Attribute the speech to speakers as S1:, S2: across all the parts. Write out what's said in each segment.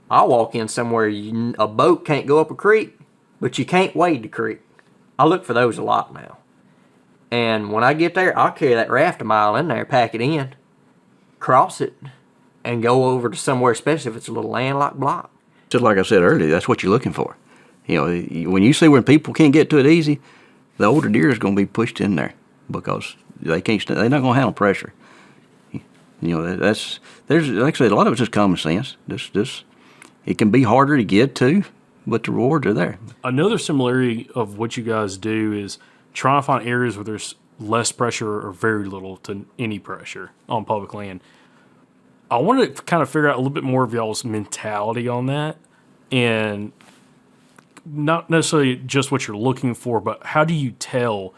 S1: I'll walk in somewhere a boat can't go up a creek, but you can't wade the creek. I look for those a lot now. And when I get there, I'll carry that raft a mile in there, pack it in, cross it, and go over to somewhere, especially if it's a little landlocked block.
S2: Just like I said earlier, that's what you're looking for. When you see when people can't get to it easy, the older deer is going to be pushed in there because they can't. They're not going to handle pressure. There's like I said, a lot of it's just common sense. It can be harder to get to, but the rewards are there.
S3: Another similarity of what you guys do is trying to find areas where there's less pressure or very little to any pressure on public land. I wanted to kind of figure out a little bit more of y'all's mentality on that, and not necessarily just what you're looking for, but how do you tell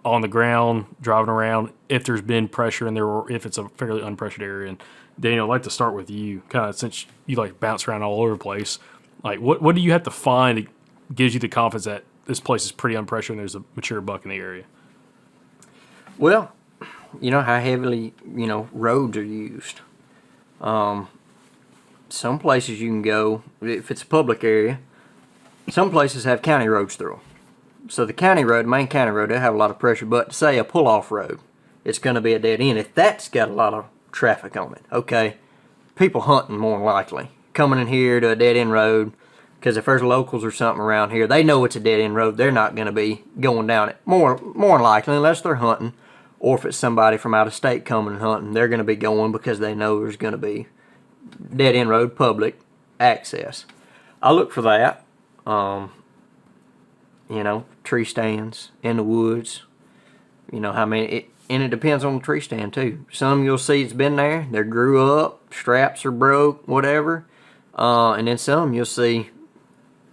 S3: on the ground, driving around, if there's been pressure in there or if it's a fairly unpressured area? And Daniel, I'd like to start with you, kind of since you like bounce around all over the place. Like, what do you have to find that gives you the confidence that this place is pretty unpressured and there's a mature buck in the area?
S1: Well, you know how heavily, roads are used. Some places you can go, if it's a public area, some places have county roads through them. So the county road, main county road, they have a lot of pressure, but say a pull-off road, it's going to be a dead end. If that's got a lot of traffic on it, okay, people hunting more than likely, coming in here to a dead end road, because if there's locals or something around here, they know it's a dead end road, they're not going to be going down it, more than likely, unless they're hunting, or if it's somebody from out of state coming and hunting, they're going to be going because they know there's going to be dead end road, public access. I look for that. Tree stands in the woods. How many, and it depends on the tree stand too. Some you'll see it's been there, they grew up, straps are broke, whatever. And then some you'll see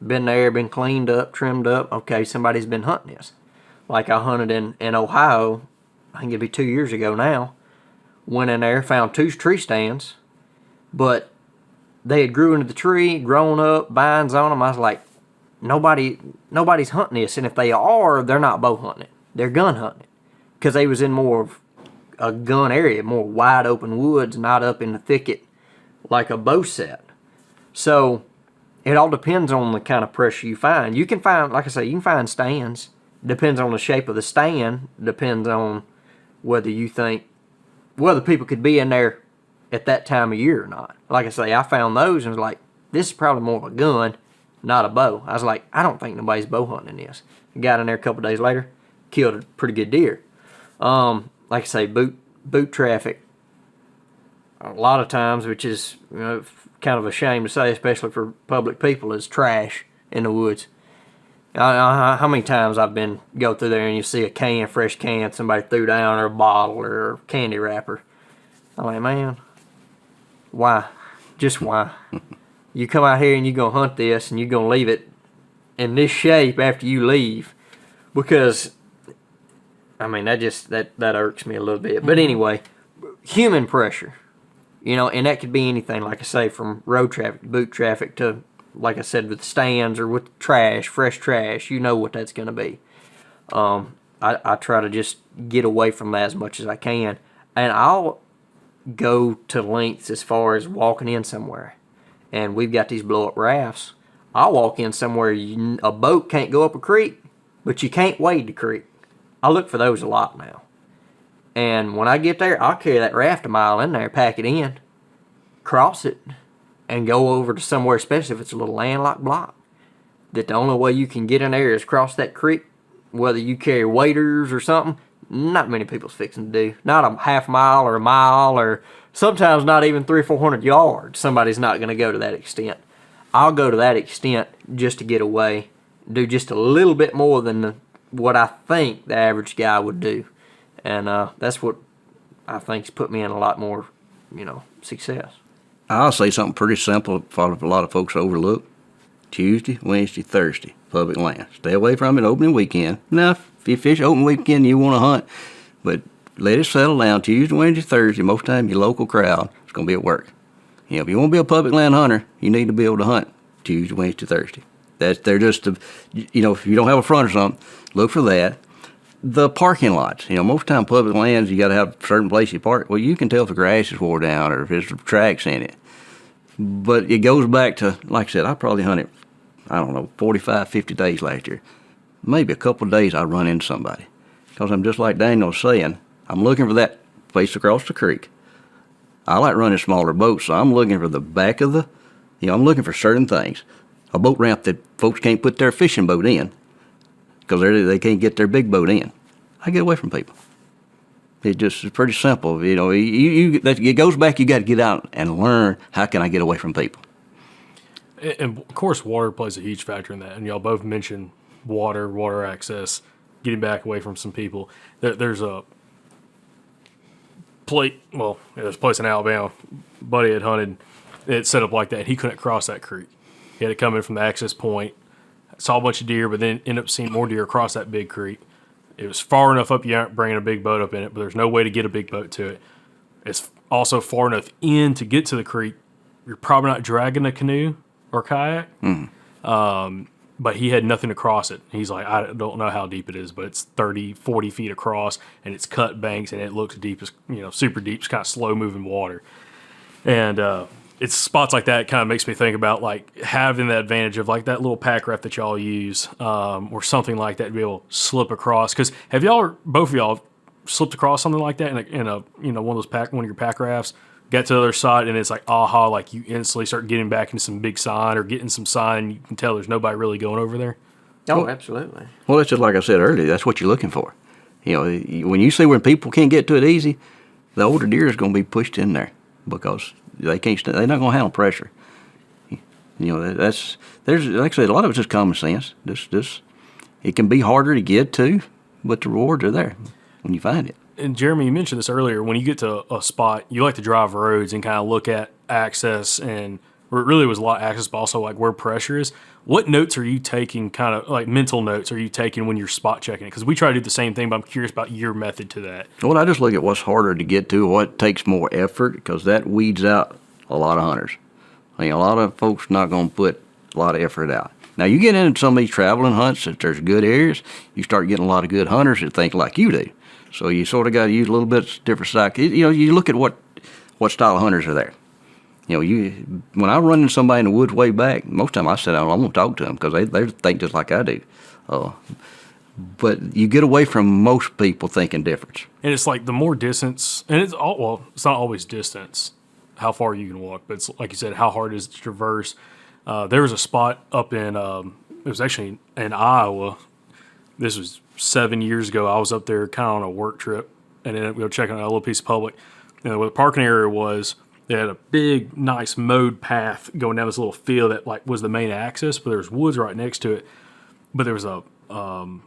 S1: been there, been cleaned up, trimmed up. Okay, somebody's been hunting this. Like I hunted in Ohio, I think it'd be 2 years ago now. Went in there, found 2 tree stands, but they had grew into the tree, grown up, vines on them. I was like, nobody's hunting this, and if they are, they're not bow hunting it. They're gun hunting it, because they was in more of a gun area, more wide open woods, not up in the thicket like a bow set. So it all depends on the kind of pressure you find. You can find, like I say, you can find stands. Depends on the shape of the stand. Depends on whether you think whether people could be in there at that time of year or not. Like I say, I found those and was like, this is probably more of a gun, not a bow. I was like, I don't think nobody's bow hunting this. Got in there a couple days later, killed a pretty good deer. Like I say, boot traffic. A lot of times, which is kind of a shame to say, especially for public people, is trash in the woods. How many times I've go through there and you see a fresh can somebody threw down, or a bottle or a candy wrapper. I'm like, man, why? Just why? You come out here and you're going to hunt this and you're going to leave it in this shape after you leave, because, that irks me a little bit. But anyway, human pressure, and that could be anything, like I say, from road traffic, boot traffic, to, like I said, with stands or with trash, fresh trash, what that's going to be. I try to just get away from that as much as I can. And I'll go to lengths as far as walking in somewhere. And we've got these blow-up rafts. I'll walk in somewhere a boat can't go up a creek, but you can't wade the creek. I look for those a lot now. And when I get there, I'll carry that raft a mile in there, pack it in, cross it, and go over to somewhere, especially if it's a little landlocked block, that the only way you can get in there is cross that creek, whether you carry waders or something. Not many people's fixing to do. Not a half mile or a mile, or sometimes not even 300 or 400 yards. Somebody's not going to go to that extent. I'll go to that extent just to get away, do just a little bit more than what I think the average guy would do. And that's what I think's put me in a lot more, success.
S2: I'll say something pretty simple for a lot of folks overlook. Tuesday, Wednesday, Thursday, public land. Stay away from it opening weekend. Now, if you fish open weekend and you want to hunt, but let it settle down. Tuesday, Wednesday, Thursday, most of the time your local crowd is going to be at work. If you want to be a public land hunter, you need to be able to hunt Tuesday, Wednesday, Thursday. They're just, if you don't have a front or something, look for that. The parking lots, most of the time public lands, you got to have a certain place you park. Well, you can tell if the grass is wore down or if there's tracks in it. But it goes back to, like I said, I probably hunted, I don't know, 45, 50 days last year. Maybe a couple of days I run into somebody. Because I'm just like Daniel was saying, I'm looking for that place across the creek. I like running smaller boats, so I'm looking for the back of I'm looking for certain things. A boat ramp that folks can't put their fishing boat in because they can't get their big boat in. I get away from people. It's pretty simple. It goes back, you got to get out and learn, how can I get away from people?
S3: And of course, water plays a huge factor in that. And y'all both mentioned water access, getting back away from some people. There's a there's a place in Alabama, buddy had hunted, it's set up like that. He couldn't cross that creek. He had to come in from the access point, saw a bunch of deer, but then ended up seeing more deer across that big creek. It was far enough up you aren't bringing a big boat up in it, but there's no way to get a big boat to it. It's also far enough in to get to the creek. You're probably not dragging a canoe or kayak. But he had nothing to cross it. He's like, I don't know how deep it is, but it's 30, 40 feet across, and it's cut banks, and it looks deep as, super deep. It's kind of slow-moving water. And it's spots like that kind of makes me think about, like, having the advantage of, like, that little pack raft that y'all use or something like that to be able to slip across. Because have y'all, both of y'all, slipped across something like that in a one of your pack rafts, got to the other side, and it's like, aha, like you instantly start getting back into some big sign or getting some sign, and you can tell there's nobody really going over there?
S1: Oh, absolutely.
S2: Well, it's just like I said earlier, that's what you're looking for. When you see when people can't get to it easy, the older deer is going to be pushed in there because they're not going to handle pressure. There's like I said, a lot of it's just common sense. It can be harder to get to, but the rewards are there when you find it.
S3: And Jeremy, you mentioned this earlier. When you get to a spot, you like to drive roads and kind of look at access, and where it really was a lot of access, but also like where pressure is. What notes are you taking, kind of like mental notes, are you taking when you're spot checking it? Because we try to do the same thing, but I'm curious about your method to that.
S2: Well, I just look at what's harder to get to, what takes more effort, because that weeds out a lot of hunters. A lot of folks not going to put a lot of effort out. Now, you get into some of these traveling hunts, if there's good areas, you start getting a lot of good hunters that think like you do. So you sort of got to use a little bit different psych. You look at what style of hunters are there. When I run into somebody in the woods way back, most of the time I sit down and I won't talk to them because they think just like I do. But you get away from most people thinking different.
S3: And it's like the more distance, and it's not always distance, how far you can walk, but it's like you said, how hard it is to traverse. There was a spot up in, it was actually in Iowa. This was 7 years ago. I was up there kind of on a work trip, and then we were checking out a little piece of public. And where the parking area was, they had a big, nice mowed path going down this little field that like was the main access, but there was woods right next to it. But there was a kind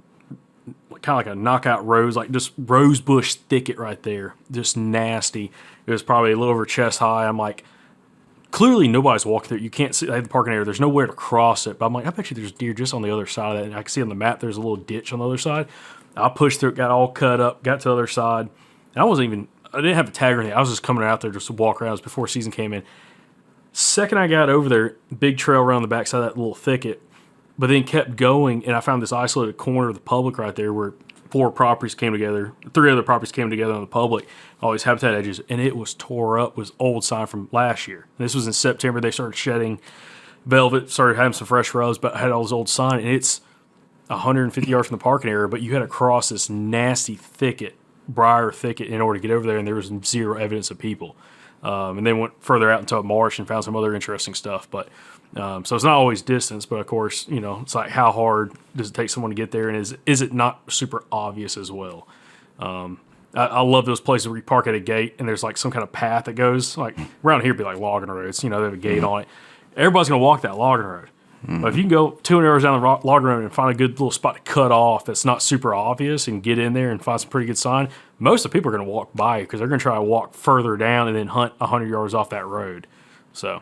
S3: of like a knockout rose, like just rose bush thicket right there, just nasty. It was probably a little over chest high. I'm like, clearly nobody's walking there. You can't see the parking area. There's nowhere to cross it. But I'm like, I bet you there's deer just on the other side of that. And I can see on the map there's a little ditch on the other side. I pushed through it, got all cut up, got to the other side. And I didn't have a tag or anything. I was just coming out there just to walk around. It was before season came in. Second I got over there, big trail around the backside of that little thicket, but then kept going, and I found this isolated corner of the public right there where 4 properties came together, 3 other properties came together on the public, all these habitat edges, and it was tore up, was old sign from last year. And this was in September. They started shedding velvet, started having some fresh rubs, but had all this old sign, and it's 150 yards from the parking area, but you had to cross this nasty thicket, briar thicket, in order to get over there, and there was zero evidence of people. And then went further out into a marsh and found some other interesting stuff. But so it's not always distance, but of course, it's like how hard does it take someone to get there, and is it not super obvious as well? I love those places where you park at a gate and there's like some kind of path that goes, like around here it'd be like logging roads, they have a gate on it. Everybody's going to walk that logging road. But if you can go 200 yards down the logging road and find a good little spot to cut off that's not super obvious and get in there and find some pretty good sign, most of the people are going to walk by you because they're going to try to walk further down and then hunt 100 yards off that road. So,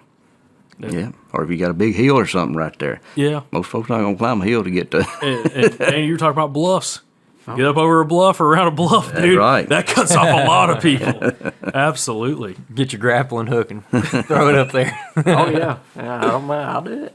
S2: yeah. Or if you got a big hill or something right there.
S3: Yeah.
S2: Most folks not going to climb a hill to get to.
S3: and you're talking about bluffs. Get up over a bluff or around a bluff, dude.
S2: Right.
S3: That cuts off a lot of people. Absolutely.
S1: Get your grappling hook and throw it up there. Oh, yeah. I don't mind. I'll do it.